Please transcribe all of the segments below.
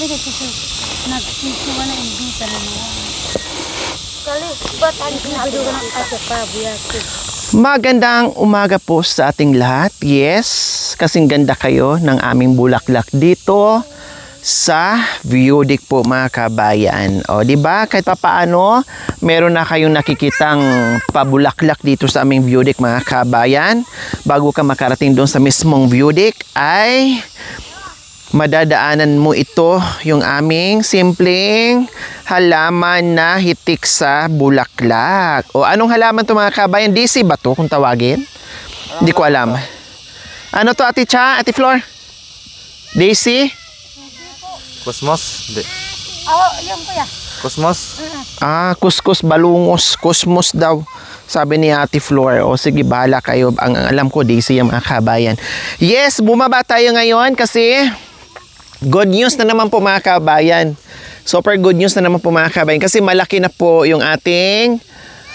Sige, sige. Nagsisiwa na imbita na naman. Kali, ba't ang sinabi ko ng ate pa, biyati? Magandang umaga po sa ating lahat. Yes, kasing ganda kayo ng aming bulaklak dito sa Viewdik po mga kabayan. O, di ba? Kahit papaano, meron na kayong nakikitang pabulaklak dito sa aming Viewdik mga kabayan. Bago ka makarating doon sa mismong Viewdik ay madadaanan mo ito, yung aming simpleng halaman na hitik sa bulaklak. O anong halaman to mga kabayan? DC ba to kung tawagin? Hindi ko alam. Ano to Ate Cha? Ate Flor? DC? Cosmos? Hindi. Oo, yung kuya. Cosmos? Ah, kuskus balungos. Cosmos daw. Sabi ni Ate Flor. O sige, bahala kayo. Ang alam ko, DC yung mga kabayan. Yes, bumaba tayo ngayon kasi good news na naman po mga kabayan. Super good news na naman po mga kabayan. Kasi malaki na po yung ating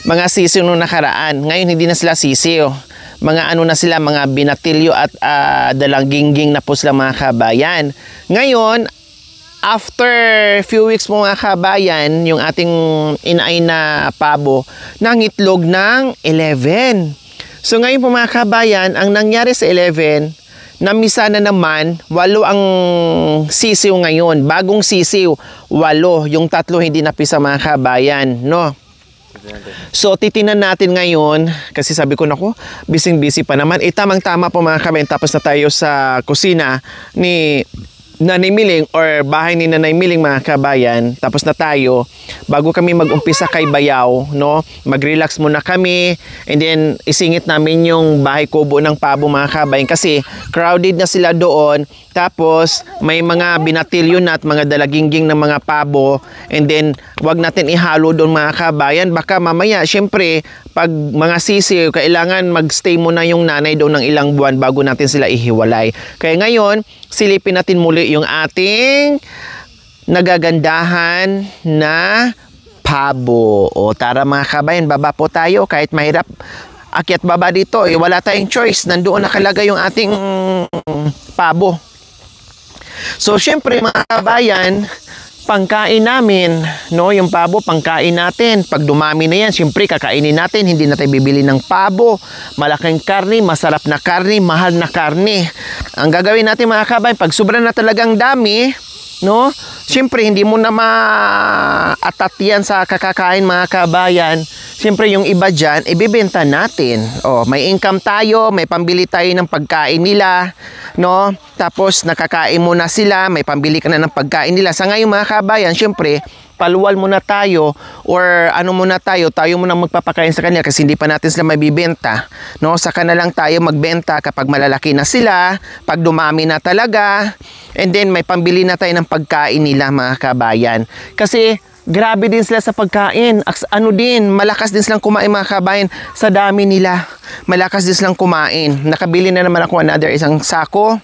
mga sisiw nung nakaraan. Ngayon hindi na sila sisiw. Mga ano na sila, mga binatilyo at dalangginging na po sila mga kabayan. Ngayon, after few weeks po mga kabayan, yung ating inay na pabo nangitlog ng 11. So ngayon po mga kabayan, ang nangyari sa 11, namisa na naman, 8 ang sisiw ngayon. Bagong sisiw, 8. Yung 3 hindi napisa mga kabayan, no? So, titinan natin ngayon, kasi sabi ko, naku, busy pa naman. Tamang-tama po mga kabayan, tapos na tayo sa kusina ni Nanay Miling or bahay ni Nanay Miling mga kabayan. Tapos na tayo. Bago kami mag-umpisa kay Bayaw, no? Mag-relax muna kami and then isingit namin yung bahay kubo ng pabo mga kabayan kasi crowded na sila doon. Tapos may mga binatilyo na at mga dalagingging ng mga pabo and then wag natin ihalo doon mga kabayan. Baka mamaya syempre pag mga sisiw kailangan magstay muna yung nanay doon ng ilang buwan bago natin sila ihiwalay. Kaya ngayon silipin natin muli yung ating nagagandahan na pabo. O tara mga kabayan, baba po tayo kahit mahirap akyat baba dito. Wala tayong choice. Nandoon nakalagay yung ating pabo. So syempre mga kabayan, pangkain namin, no, yung pabo pangkain natin. Pag dumami na yan, syempre kakainin natin. Hindi na tayo bibili ng pabo. Malaking karne, masarap na karne, mahal na karne. Ang gagawin natin mga kabayan, pag sobra na talagang dami, no, syempre hindi mo na ma-atat yan sa kakakain mga kabayan. Syempre yung iba dyan, ibibenta natin. O, may income tayo, may pambili tayo ng pagkain nila, no? Tapos nakakain mo na sila, may pambili ka na ng pagkain nila. Sa ngayon mga kabayan, syempre, paluwal muna tayo or ano muna tayo muna magpapakain sa kanila kasi hindi pa natin sila mabibenta, no? Saka na lang tayo magbenta kapag malalaki na sila, pag dumami na talaga, and then may pambili na tayo ng pagkain nila mga kabayan. Kasi grabe din sila sa pagkain. Ano din, malakas din silang kumain mga kabayan sa dami nila. Malakas din silang kumain. Nakabili na naman ako another isang sako.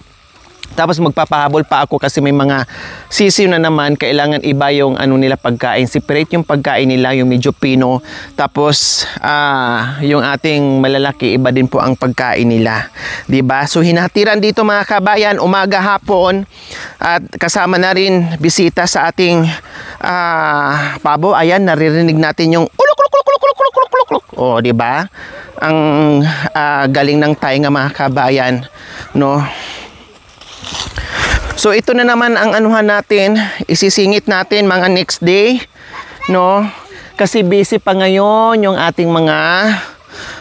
Tapos magpapahabol pa ako kasi may mga sisiw na naman, kailangan iba yung ano nila pagkain. Separate yung pagkain nila, yung medyo pino. Tapos yung ating malalaki, iba din po ang pagkain nila. 'Di ba? So hinatiran dito mga kabayan, umaga hapon at kasama na rin bisita sa ating pabo. Ayan, naririnig natin yung uluk. Oh, 'di ba? Ang galing ng tainga mga kabayan, no? So ito na naman ang anuhan natin, isisingit natin mga next day, no? Kasi busy pa ngayon yung ating mga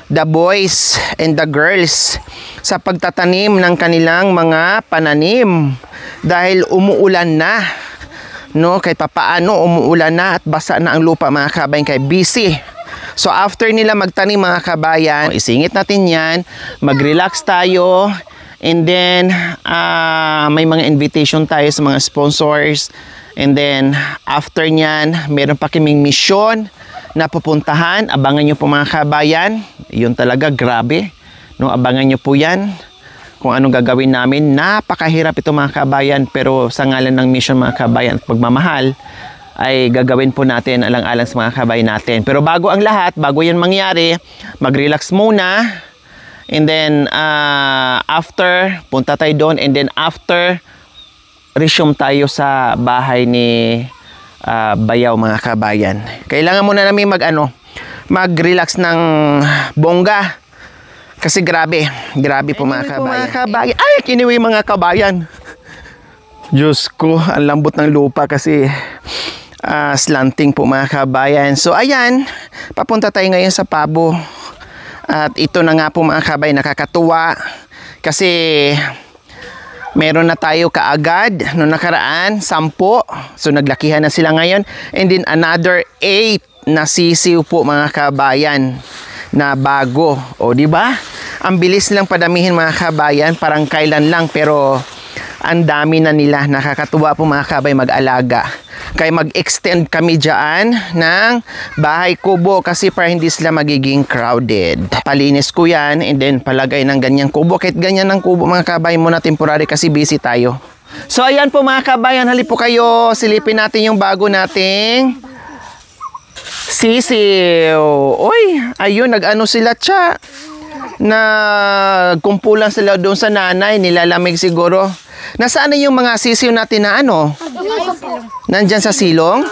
the boys and the girls sa pagtatanim ng kanilang mga pananim dahil umuulan na, no? Kahit papaano umuulan na at basa na ang lupa mga kabayan, kaya busy. So after nila magtanim mga kabayan, isingit natin yan, mag-relax tayo. And then, may mga invitation tayo sa mga sponsors. And then, after nyan, meron pa kaming mission na pupuntahan. Abangan nyo po mga kabayan. Yun talaga, grabe. No, abangan nyo po yan. Kung anong gagawin namin. Napakahirap ito mga kabayan. Pero sa ngalan ng mission mga kabayan at pagmamahal, ay gagawin po natin alang-alang sa mga kabayan natin. Pero bago ang lahat, bago yan mangyari, mag-relax muna. And then, after, punta tayo doon. And then, after resume tayo sa bahay ni Bayaw mga kabayan. Kailangan muna namin mag-relax ng bongga. Kasi grabe po mga kabayan. Ay, kiniwi mga kabayan. Diyos ko, ang lambot ng lupa kasi slanting po mga kabayan. So ayan, papunta tayo ngayon sa Pabo. At ito na nga po mga kabayan, nakakatuwa. Kasi meron na tayo kaagad noong nakaraan, 10. So naglakihan na sila ngayon. And then another 8 na sisiw po mga kabayan na bago. O di ba? Ang bilis lang padamihin mga kabayan, parang kailan lang pero ang dami na nila. Nakakatuwa po mga kabayan mag-alaga. Kaya mag-extend kami dyan ng bahay kubo kasi para hindi sila magiging crowded. Palinis ko yan and then palagay ng ganyang kubo. Kahit ganyan ng kubo mga kabayan muna temporary kasi busy tayo. So ayan po mga kabayan, halip po kayo. Silipin natin yung bago nating sisiw. Uy, ayun, nag-ano sila tsa. Nagkumpulan sila doon sa nanay. Nilalamig siguro. Nasaan na yung mga sisiw natin na nandyan sa silong?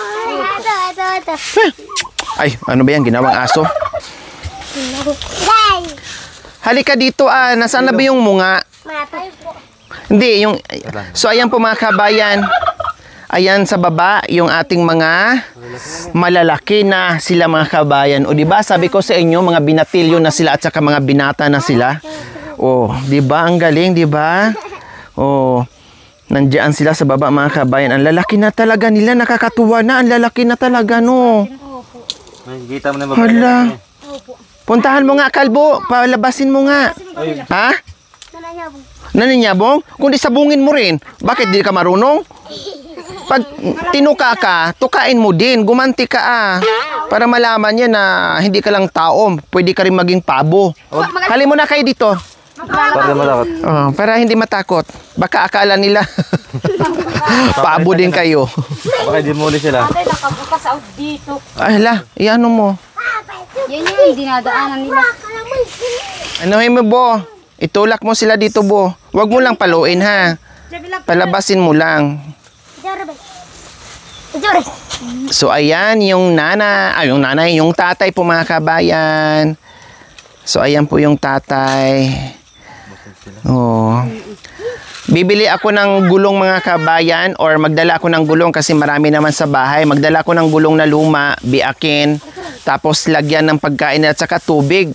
Ay, ano ba yan? Ginawang aso? Halika dito nasaan na ba yung munga? Hindi, yung... So, ayan po mga kabayan. Ayan sa baba, yung ating mga malalaki na sila mga kabayan. O diba, sabi ko sa inyo, mga binatilyo na sila at saka mga binata na sila. O, diba, ang galing, diba? O, nandiyan sila sa baba mga kabayan. Ang lalaki na talaga nila, nakakatuwa na. Ang lalaki na talaga, no? Kita mo na Hala. Puntahan mo nga, Kalbo. Palabasin mo nga. Ha? Naninyabong? Kundi sabungin mo rin. Bakit di ka marunong? Pag tinuka ka, tukain mo din. Gumanti ka para malaman niya na hindi ka lang tao. Pwede ka rin maging pabo. Hali mo na kayo dito. Para matakot. Para hindi matakot. Baka akala nila pabo din kayo. Baka di mo ulit sila. Ate, nakabukas out dito. Ay, hala. Iano mo. Yan yung dinadaanan nila. Anuhin mo, Bo. Itulak mo sila dito, Bo. Huwag mo lang paluin, ha. Palabasin mo lang. So, ayan, yung nanay, yung tatay po mga kabayan. So, ayan po yung tatay. Oh. Bibili ako ng gulong mga kabayan or magdala ako ng gulong kasi marami naman sa bahay. Magdala ako ng gulong na luma, biakin, tapos lagyan ng pagkain at saka tubig.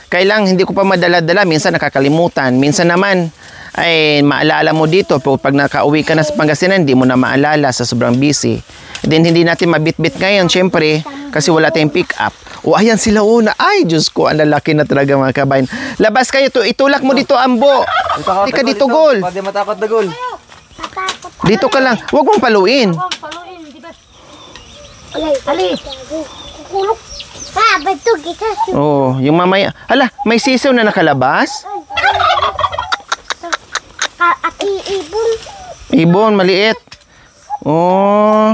Kailang hindi ko pa madala-dala, minsan nakakalimutan. Minsan naman, ay maalala mo dito. Pag nakauwi ka na sa Pangasinan, hindi mo na maalala sa sobrang busy. Then hindi natin mabit-bit ngayon, syempre, kasi wala tayong pick up. O ayan sila una. Ay, Diyos ko, ang lalaki na talaga mga kabayan. Labas kayo, itulak mo dito, Ambo. Hindi ka dito, Gol. Pwede matakot na Gol. Dito ka lang. Huwag mong paluin. Ali. Kulok. Batog ito. Oh, yung mamaya. Hala, may sisiw na nakalabas? Ati ibon. Ibon, maliit. Oh.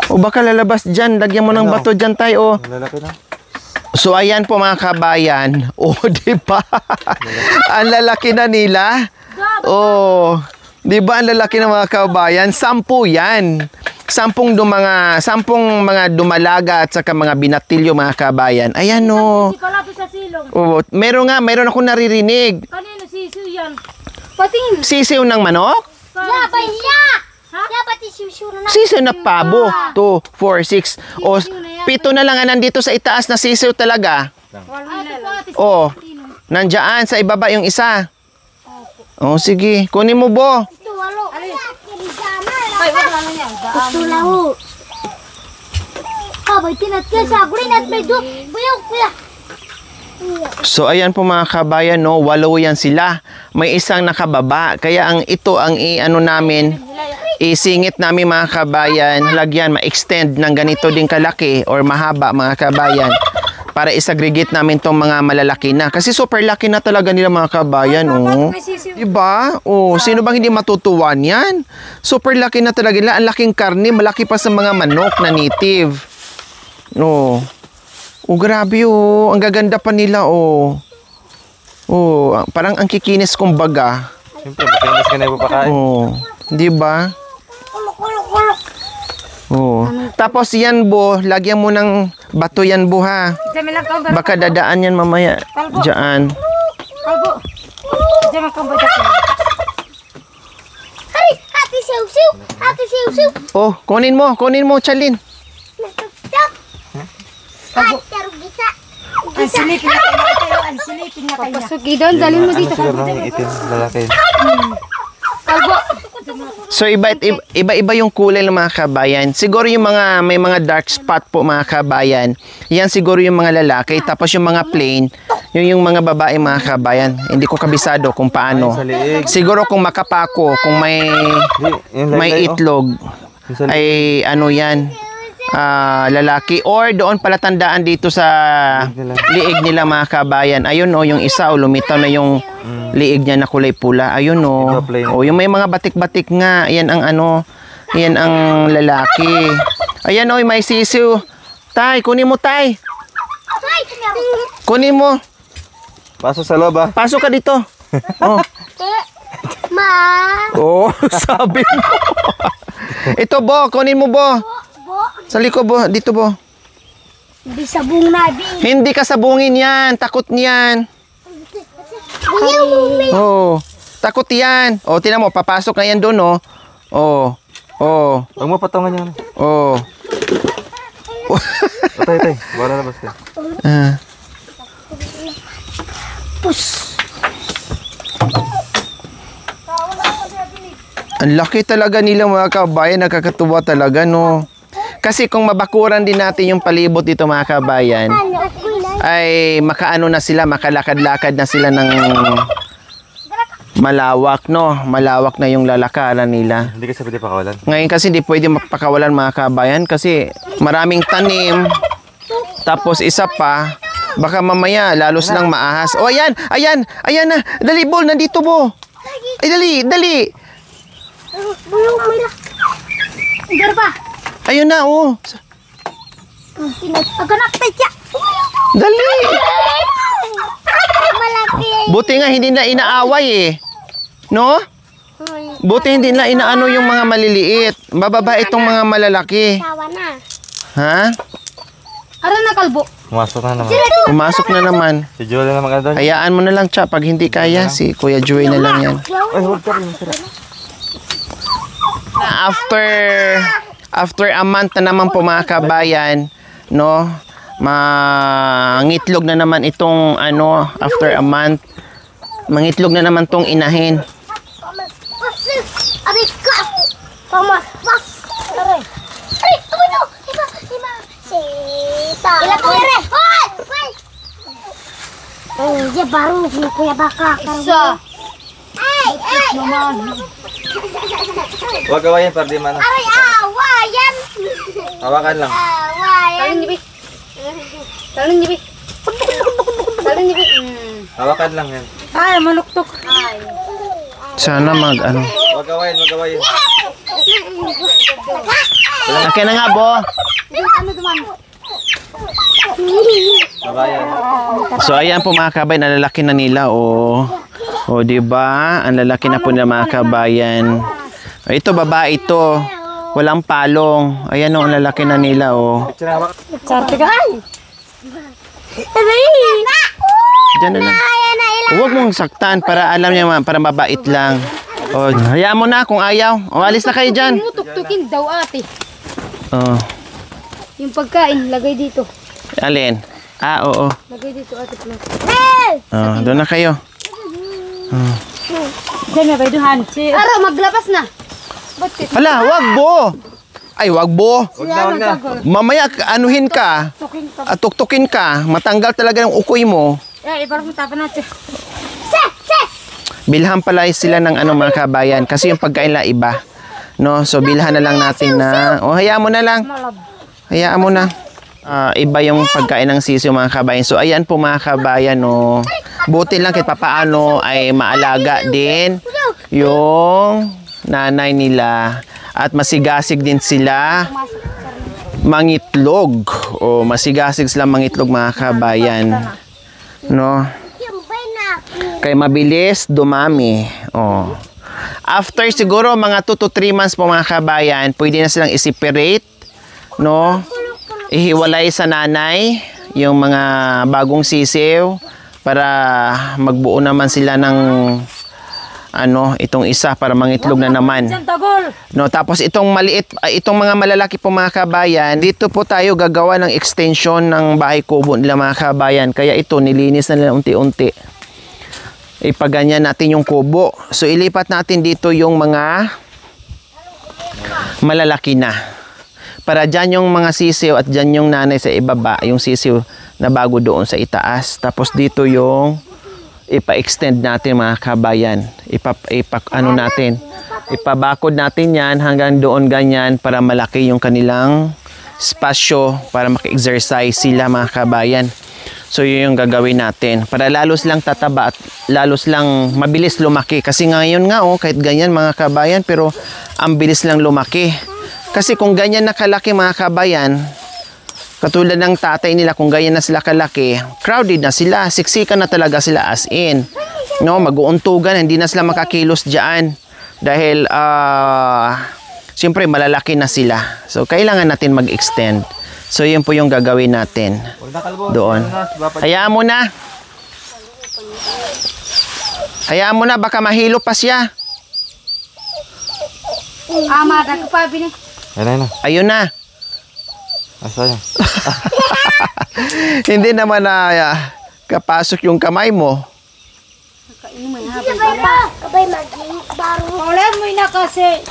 O baka lalabas dyan. Lagyan mo ng bato dyan tayo. Lalaki na. So ayan po mga kabayan. Oh, di ba? Ang lalaki na nila. Oh, di ba ang lalaki ng mga kabayan? 10 yan. 10 mga dumalaga at saka mga binatilyo mga kabayan. Ayan oh. Hindi kalapit sa silong. Oh, meron ako naririnig. Kanino sisiw yan? Patingin. Sisiw ng manok? Ya, ya. Ya, pati siw na. Sisiw na pabo. 2, 4, 6. O, 7 na lang nandito sa itaas na sisiw talaga. Oh, nandiyan sa ibaba yung isa. Oh, sige. Kunin mo, Bo. Ito, walo. Ay, wag lang yan. Ito lahu. Kabay, tinat ka sa green at may do. Buyok, kuya. So, ayan po mga kabayan, no? 8 yan sila. May isang nakababa. Kaya ito ang namin, isingit namin mga kabayan. Lagyan, ma-extend ng ganito din kalaki or mahaba mga kabayan. Para isaggregate namin tong mga malalaki na. Kasi super laki na talaga nila mga kabayan, oh. Diba? Oh, sino bang hindi matutuwa niyan? Super laki na talaga nila. Ang laking karne, malaki pa sa mga manok na native. Oh. Oh, grabe oh. Ang gaganda pa nila, oh. Oh, parang ang kikinis kumbaga. Siyempre, makinis ka na yung papakain. Oh, di ba? Oh. Tapos yan bo, lagyan mo ng bato yan bo ha. Dami lang kang Baka dadaan yan mamaya. Diyan. kalbo. Dami kang badak. Hari, hati siw-siw. Hati siw-siw. Oh, kunin mo, Chalin. Nasaksak. Ay, taruh bisa. Ang silipin na kayo, ang silipin na kayo. Pasok doon, dalhin mo dito. Siguro nang itim, lalaki. Kalbo. So iba-iba yung kulay ng mga kabayan. Siguro yung mga may mga dark spot po mga kabayan. Yan siguro yung mga lalaki. Tapos yung mga plain, yung mga babae mga kabayan. Hindi ko kabisado kung paano. Sa liig. Siguro kung makapako, kung may Yung itlog, Yung sa liig. ay ano yan, lalaki. Or doon pala tandaan dito sa liig nila mga kabayan. Ayun o, yung isa o lumitaw na yung liig niya na kulay pula. Ayun o. Ito, plain. O yung may mga batik-batik nga. Yan ang ano, yan ang lalaki. Ayan o, may sisiw. Tay, kunin mo tay. Ay, Kunin mo. Pasok sa loob ah. Pasok ka dito. Oh. Ma. Oh, sabi mo. Ito bo, kunin mo bo. Bo. Sa likod bo, dito bo. Bisa bung nabi. Hindi ka sabungin yan, takot niyan. Bunyi bumi. Oh, takot yan. Oh, tinan mo, papasok na yan doon, oh. Oh, oh, Huwag mo patungan yan. oh. Tay. Wala na basta. Ah. Pus. Ang laki talaga nila mga kabayan, nakakatuwa talaga, no. Kasi kung mabakuran din natin yung palibot dito mga kabayan, ay makaano na sila, makalakad-lakad na sila ng malawak, no. Malawak na yung lalakaran nila. Hindi kasi pwede pakawalan. Ngayon kasi hindi pwede mapakawalan mga kabayan kasi maraming tanim. Tapos isa pa, baka mamaya lalos lang maahas. Oh, ayan na. Dali, Bol, nandito bo. Ay, dali. Buyong mila. Igar pa. Ayun na, oh. Aganak tayo. Dali. Malaki. Buti nga hindi na inaaway eh. No? Buti hindi na inaano yung mga maliliit. Bababa itong mga malalaki. Sawa na. Ha? Aral na kalbo. Pumasok na naman. Pumasok na naman. Si Joel na maganda doon. Hayaan mo na lang, Cha. Pag hindi kaya, si Kuya Joey na lang yan. Ay, huwag ka rin. After a month na naman po mga kabayan, no? Mangitlog na naman itong ano, after a month. Mangitlog na naman tong inahin. Aray ka. Thomas, pas. Aray. Aray, ano? Ima. Sita. Ilan to ere? Hoy! Hoy! Oh, ya baru kuya baka. Isa. Ay! Huwag gawain para di mana. Aray, awayan. Hawakan lang. Awayan. Talon nibi. Talon nibi. Hawakan lang yan. Ay, manuktok. Sana ano. Huwag gawain. Okay na nga, Bo. Ano duman? Kabayan. So ayan po mga kabayan, ang lalaki na nila, oh. Oh, di ba? Ang lalaki na po nila mga kabayan. Oh, ito babae ito. Walang palong. Ayan oh, ang lalaki na nila, oh. Hawak. Sarte ka. Aray! Diyan na lang. Huwag mong saktan para alam niya, para mabait lang. Oh, hayaan mo na kung ayaw. Oh, alis na kayo dyan. Tuktukin daw ate. Oh, Yung pagkain, lagay dito. alin? Ah, oo. Lagay dito ate. Oh, doon na kayo. Diyan na ba duhan? Aro, maglabas na. Hala, wag Bo. Ay, wag Bo. Huwag na. Mamaya anuhin ka. Tukin ka. At tuktukin ka. Matanggal talaga yung ukoy mo. Eh, iparang tapan natin. Bilhan pala sila ng ano mga kabayan kasi yung pagkain la iba. No, so bilhan na lang natin na. Oh, hayaan mo na lang. Hayaan mo na. Iba yung pagkain ng sisiw mga kabayan. So ayan po mga kabayan, no. Buti lang kahit papaano ay maalaga din yung nanay nila at masigasig din sila mangitlog. O masigasig sila mangitlog mga kabayan. No. Kaya mabilis dumami. Oh. After siguro mga 2 to 3 months po mga kabayan, pwede na silang i-separate, no? Ihiwalay sa nanay yung mga bagong sisiw para magbuo naman sila ng itong isa para mangitlog na naman. No, tapos itong itong mga malalaki po mga kabayan, dito po tayo gagawa ng extension ng bahay kubo nila mga kabayan. Kaya ito nilinis na nila unti-unti. Ipaganyan natin yung kubo. So ilipat natin dito yung mga malalaki na. Para dyan yung mga sisiw at dyan yung nanay sa ibaba, yung sisiw na bago doon sa itaas. Tapos dito yung ipa-extend natin mga kabayan. Ipabakod natin yan hanggang doon ganyan para malaki yung kanilang spasyo para maki-exercise sila mga kabayan. So yun yung gagawin natin para lalos lang tataba at lalos lang mabilis lumaki. Kasi ngayon nga kahit ganyan mga kabayan pero ang bilis lang lumaki. Kasi kung ganyan na kalaki mga kabayan, katulad ng tatay nila, kung ganyan na sila kalaki, crowded na sila, siksikan na talaga sila as in. No, mag-uuntugan, hindi na sila makakilos dyan. Dahil, siyempre, malalaki na sila. So, kailangan natin mag-extend. So, yun po yung gagawin natin. Doon. Hayaan mo na. Hayaan mo na, baka mahilo pa siya. Amada ko pa, bini. Ayun na. Asaya. Hindi naman na kapasok yung kamay mo. Kabay maging baro. Wala mo na kasi.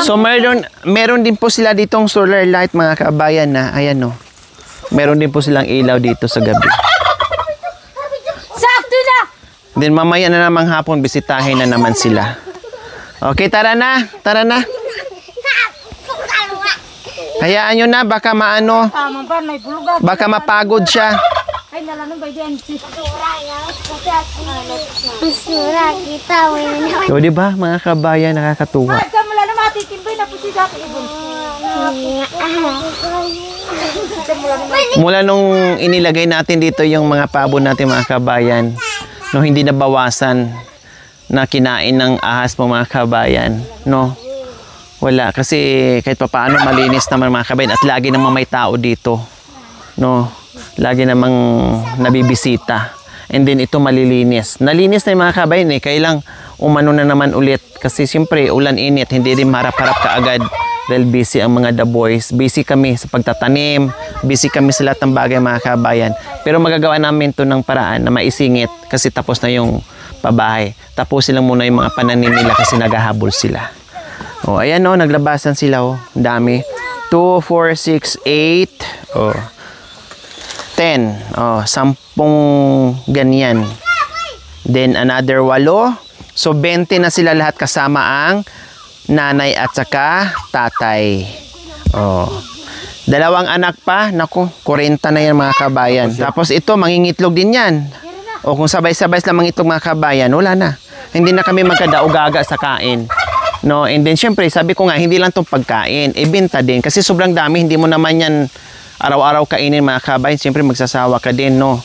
So meron din po sila ditong solar light mga kabayan na ayan no. Meron din po silang ilaw dito sa gabi. Sakto na! Then mamaya na namang hapon bisitahin na naman sila. Okay, tara na. Tara na. Hayaan nyo na, baka maano, Tama ba, may bulugan. baka mapagod siya. Ay, nalanong ba dyan? Bisura kita. So, di ba, mga kabayan, nakakatuwa. Ay, ka mula na matitimbay na po si Dati Ibon. Mula nung inilagay natin dito yung mga pabo natin, mga kabayan, no, hindi na bawasan na kinain ng ahas mo, mga kabayan, no? Wala, kasi kahit papaano malinis naman mga kabayan at lagi namang may tao dito. No? Lagi namang nabibisita. And then ito malilinis. Nalinis na yung mga kabayan kaya lang umano na naman ulit. Kasi siyempre ulan init, hindi rin marap-harap kaagad dahil busy ang mga the boys. Busy kami sa pagtatanim, busy kami sa lahat ng bagay mga kabayan. Pero magagawa namin to ng paraan na maisingit kasi tapos na yung pabahay. Tapusin lang muna yung mga pananim nila kasi naghahabol sila. Oh, ayan naglabasan sila Ang dami. 2, 4, 6, 8. 10. 10 ganyan. Then another 8. So 20 na sila lahat kasama ang nanay at saka tatay. Dalawang anak pa. Naku, 40 na yan mga kabayan. Tapos ito, mangingitlog din yan. Kung sabay-sabay lang mangitlog mga kabayan, wala na. Hindi na kami magkadaogaga sa kain. No, and then syempre sabi ko nga hindi lang 'tong pagkain, ibenta din kasi sobrang dami, hindi mo naman yan araw-araw kainin mga kabayan, syempre magsasawa ka din, no.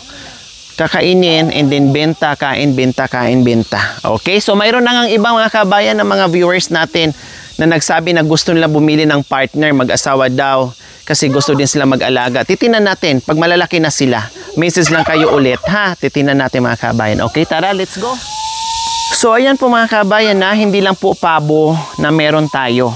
Kakainin and then benta, kain, benta, kain, benta. Okay? So mayroon na ngang ibang mga kabayan ng mga viewers natin na nagsabi na gusto nila bumili ng partner, mag-asawa daw kasi gusto din sila mag-alaga. Titinan natin pag malalaki na sila. Message lang kayo ulit, ha? Titinan natin mga kabayan. Okay, tara, let's go. So ayan po mga kabayan na hindi lang po pabo na meron tayo.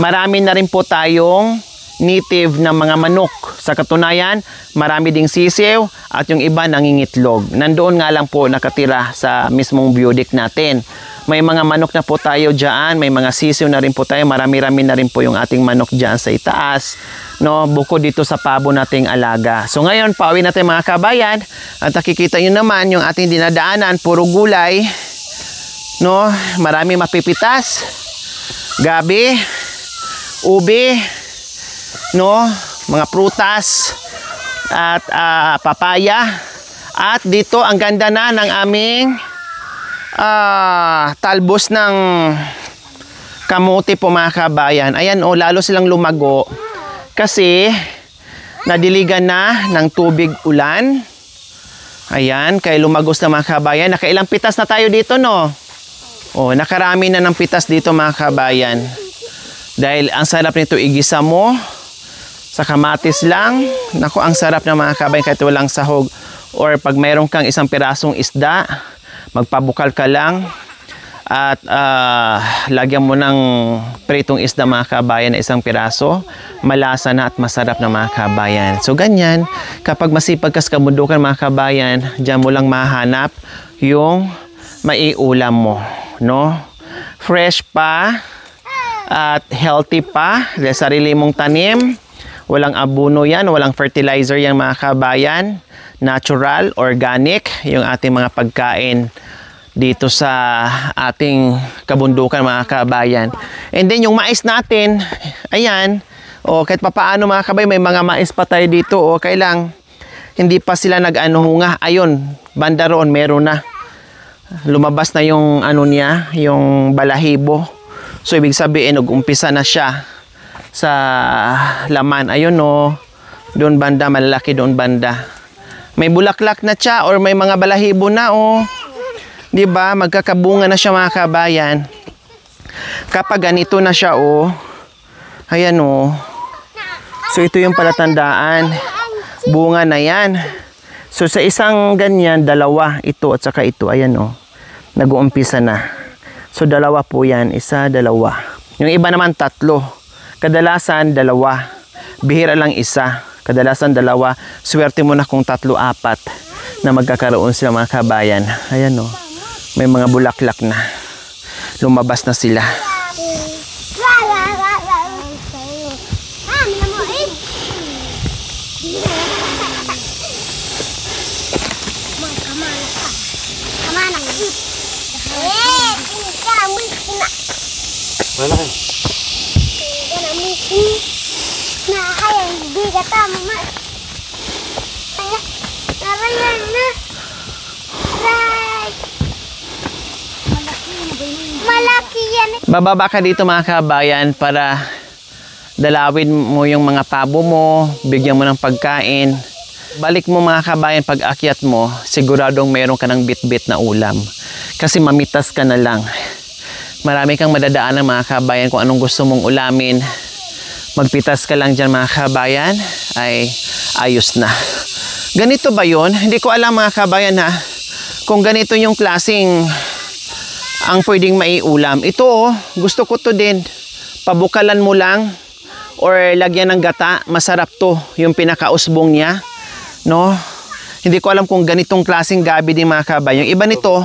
Marami na rin po tayong native na mga manok. Sa katunayan, marami ding sisiw at yung iba nangingitlog. Nandoon nga lang po nakatira sa mismong biodik natin. May mga manok na po tayo dyan, may mga sisiw na rin po tayo. Marami-rami na rin po yung ating manok dyan sa itaas. No, bukod dito sa pabo nating alaga. So ngayon, pauwi natin mga kabayan at nakikita nyo naman yung ating dinadaanan, puro gulay. No, marami mapipitas, gabi, ube, no, mga prutas at papaya. At dito ang ganda na ng aming talbos ng kamote po mga kabayan. Ayan lalo silang lumago kasi nadiligan na ng tubig ulan. Ayan, kay lumagos na mga kabayan. Nakailang pitas na tayo dito, no? Oh, nakarami na ng pitas dito mga kabayan. Dahil ang sarap nito igisa mo sa kamatis lang. Naku, ang sarap na mga kabayan kahit walang sahog. Or pag mayroon kang isang pirasong isda, magpabukal ka lang. At lagyan mo ng pritong isda mga kabayan na isang piraso. Malasa na at masarap na mga kabayan. So ganyan, kapag masipag ka sa kabundukan mga kabayan, diyan mo lang mahanap yung maiulam mo, no? Fresh pa at healthy pa, dahil sarili mong tanim. Walang abono yan, walang fertilizer yan mga kabayan. Natural, organic, yung ating mga pagkain dito sa ating kabundukan mga kabayan. And then yung mais natin, ayan, o kahit papaano mga kabayan, may mga mais pa tayo dito, o kailang hindi pa sila nag-ano nga. Ayun, banda roon, meron na. Lumabas na yung ano niya, yung balahibo. So ibig sabihin, nag-umpisa na siya sa laman. Ayun o, doon banda, malalaki doon banda. May bulaklak na siya or may mga balahibo na o. 'Di ba? Magkakabunga na siya mga kabayan. Kapag ganito na siya o. Ayan o. So ito yung palatandaan. Bunga na yan. So sa isang ganyan, dalawa ito at saka ito. Ayan o. Nag-uumpisa na. So dalawa po yan. Isa, dalawa. Yung iba naman tatlo. Kadalasan dalawa. Bihira lang isa. Kadalasan dalawa. Swerte mo na kung tatlo, apat na magkakaroon sila mga kabayan. Ayan o. May mga bulaklak na. Lumabas na sila. Malaki. Malaki yan. Bababa ka dito mga kabayan para dalawin mo yung mga pabo mo, bigyan mo ng pagkain. Balik mo mga kabayan, pag akyat mo, siguradong meron ka ng bit-bit na ulam. Kasi mamitas ka na lang. Marami kang madadaan ng mga kabayan kung anong gusto mong ulamin. Magpitas ka lang dyan mga kabayan, ay ayos na. Ganito ba yun? Hindi ko alam mga kabayan ha, kung ganito yung klaseng ang pwedeng maiulam. Ito oh, gusto ko to din. Pabukalan mo lang or lagyan ng gata, masarap to. Yung pinakausbong niya, no? Hindi ko alam kung ganitong klaseng gabi din mga kabayan. Yung iba nito,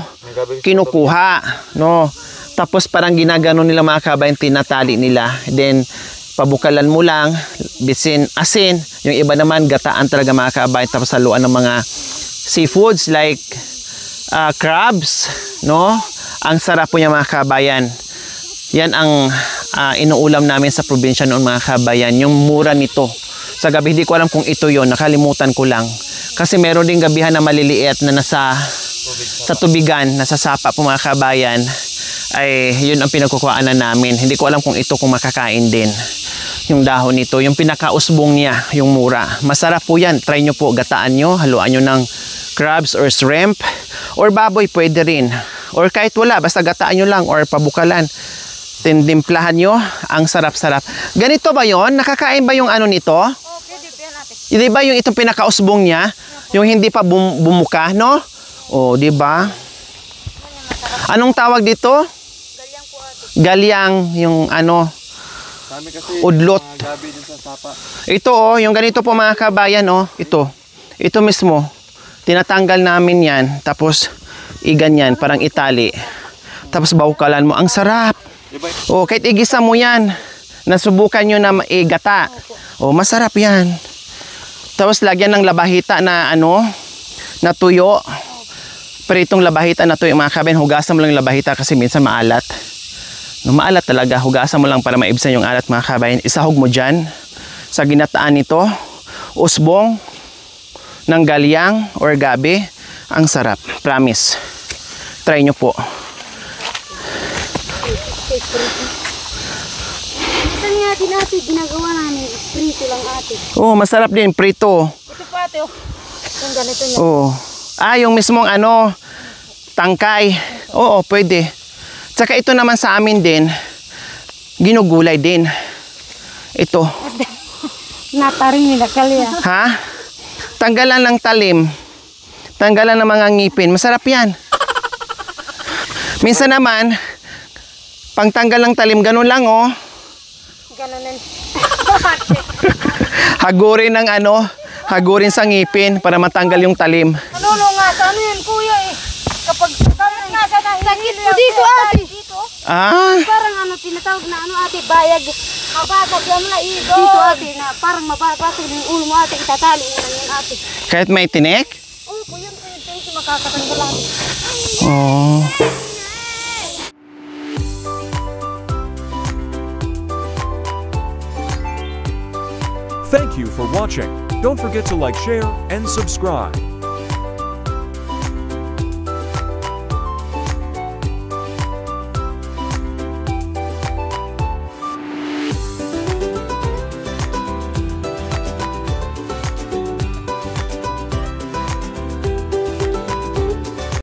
kinukuha, no? Tapos parang ginagano nila mga kabayan, tinatali nila. Then, pabukalan mo lang, bisin, asin. Yung iba naman, gataan talaga mga kabayan. Tapos haluan ng mga seafoods like crabs, no? Ang sarap po niya mga kabayan. Yan ang inuulam namin sa probinsya noon mga kabayan. Yung mura nito. Sa gabi, hindi ko alam kung ito yon, nakalimutan ko lang. Kasi meron din gabihan na maliliit na nasa sa tubigan, nasa sapa po mga kabayan. Ay yun ang pinagkukuhaan namin. Hindi ko alam kung ito kung makakain din. Yung dahon nito, yung pinakausbong niya, yung mura. Masarap po yan. Try nyo po, gataan nyo, haluan nyo ng crabs or shrimp. Or baboy, pwede rin. Or kahit wala, basta gataan nyo lang or pabukalan. Tindimplahan nyo, ang sarap-sarap. Ganito ba yon? Nakakain ba yung ano nito? Di ba yung itong pinakausbong niya? Yung hindi pa bumuka, no? O, di ba? Anong tawag dito? Galyang po ate. Galyang, yung ano, Kami kasi udlot. gabi din sa sapa. Ito oh, yung ganito po mga kabayan oh, ito. Ito mismo. Tinatanggal namin yan, tapos iganyan, parang itali. Tapos bawkalan mo, ang sarap. Diba? Oh, kahit igisa mo yan, nasubukan nyo na igata. Oh, masarap yan. Tapos lagyan ng labahita na ano, na tuyo. Pero itong labahita na tuyo, mga kabayan, hugasan mo lang yung labahita kasi minsan maalat. No, maalat talaga, hugasan mo lang para maibsan yung alat mga kabayan. Isahog mo dyan sa ginataan nito, usbong ng galyang or gabi. Ang sarap, promise. Try nyo po. Ito nga din ate, ginagawa namin. Prito lang ate. Oh, masarap din, prito. Ito pa ate oh. Yung ganito niya. Oh. Yung mismong ano, tangkay. Oo, pwede. Tsaka ito naman sa amin din, ginugulay din. Ito. Natarin nila kalya. Ha? Tanggalan ng talim. Tanggalan ng mga ngipin. Masarap yan. Minsan naman, pangtanggal ng talim, ganun lang oh. Gano'n. Hagurin ng ano, hagurin sa ngipin para matanggal yung talim. Nanulo nga sa ano yan, kuya eh. Kapag sakit po dito, ate. Parang ano, tinatawag na ano, ate, bayag. Mabasag yan na ido. Dito, ate, na parang mabasag yung ulo mo, ate. Itatali mo lang yan, ate. Kahit may tinik? Oo, po yun, makakatanggal ate. Oo. Thank you for watching. Don't forget to like, share, and subscribe.